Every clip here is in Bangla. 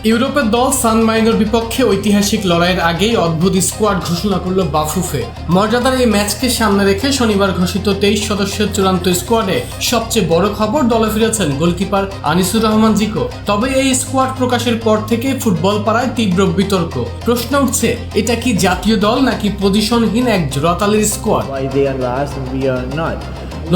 ইউরোপের দল সান মারিনোর বিপক্ষে ঐতিহাসিক লড়াইয়ের আগেই অদ্ভুত স্কোয়াড ঘোষণা করল বাফুফে। মর্যাদার এই ম্যাচকে সামনে রেখে শনিবার ঘোষিত 23 সদস্যের চূড়ান্ত স্কোয়াডে সবচেয়ে বড় খবর, দলে ফিরেছেন গোলকিপার আনিসুর রহমান জিকো। তবে এই স্কোয়াড প্রকাশের পর থেকে ফুটবল পাড়ায় তীব্র বিতর্ক। প্রশ্ন উঠছে, এটা কি জাতীয় দল নাকি পজিশনহীন এক জোড়াতালির স্কোয়াড?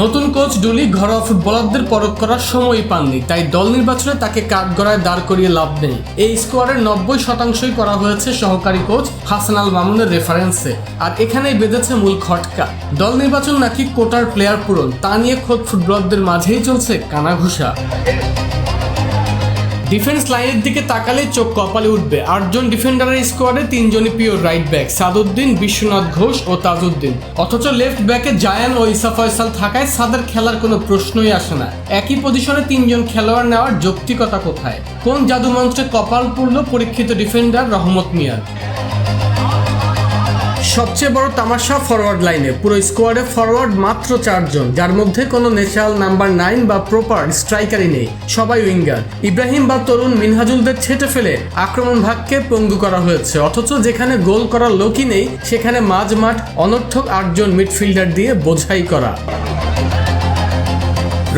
নতুন কোচ ডুলি ঘরোয়া ফুটবলারদের পরখ করার সময়ই পাননি, তাই দল নির্বাচনে তাকে কাঠগড়ায় দাঁড় করিয়ে লাভ নেই। এই স্কোয়াডের 90%ই করা হয়েছে সহকারী কোচ হাসান আল মামুনের রেফারেন্সে। আর এখানেই বেঁধেছে মূল খটকা। দল নির্বাচন নাকি কোটার প্লেয়ার পূরণ, তা নিয়ে খোদ ফুটবলারদের মাঝেই চলছে কানাঘুষা। ডিফেন্স লাইনের দিকে তাকালে চোখ কপালে উঠবে। 8 জন ডিফেন্ডারের স্কোয়াডে 3 জনই pure right back, Saduddin, Biswanath Ghosh ও তাজউদ্দিন। অথচ লেফট ব্যাকে জায়ান ও ইসা ফয়সাল থাকায় সাদের খেলার কোনো প্রশ্নই আসে না। একই পজিশনে 3 জন খেলোয়াড় নেওয়ার যৌক্তিকতা কোথায়? কোন জাদুমন্ত্রে কপাল পুড়ল পরীক্ষিত ডিফেন্ডার রহমত মিয়ার? সবচেয়ে বড় তামাশা ফরওয়ার্ড লাইনে। পুরো স্কোয়াডে ফরওয়ার্ড মাত্র 4 জন, যার মধ্যে কোনো ন্যাচারাল নাম্বার 9 বা প্রপার স্ট্রাইকারই নেই, সবাই উইঙ্গার। ইব্রাহিম বা তরুণ মিনহাজুলদের ছেটে ফেলে আক্রমণ ভাগকে পঙ্গু করা হয়েছে। অথচ যেখানে গোল করার লোকই নেই, সেখানে মাঝ মাঠ অনর্থক 8 জন মিডফিল্ডার দিয়ে বোঝাই করা।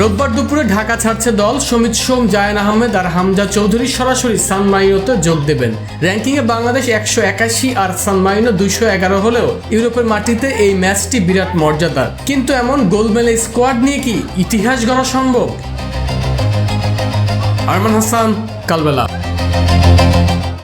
রোববার দুপুরে ঢাকা ছাড়ছে দল। সমিত সোম, জায়ান আহমেদ আর হামজা চৌধুরী সরাসরি সান মারিনোতে যোগ দেবেন। র্যাঙ্কিংয়ে বাংলাদেশ 181 আর সান মারিনো 211 হলেও ইউরোপের মাটিতে এই ম্যাচটি বিরাট মর্যাদার। কিন্তু এমন গোলমেলে স্কোয়াড নিয়ে কি ইতিহাস গড়া সম্ভব? আরমান হাসান, কালবেলা।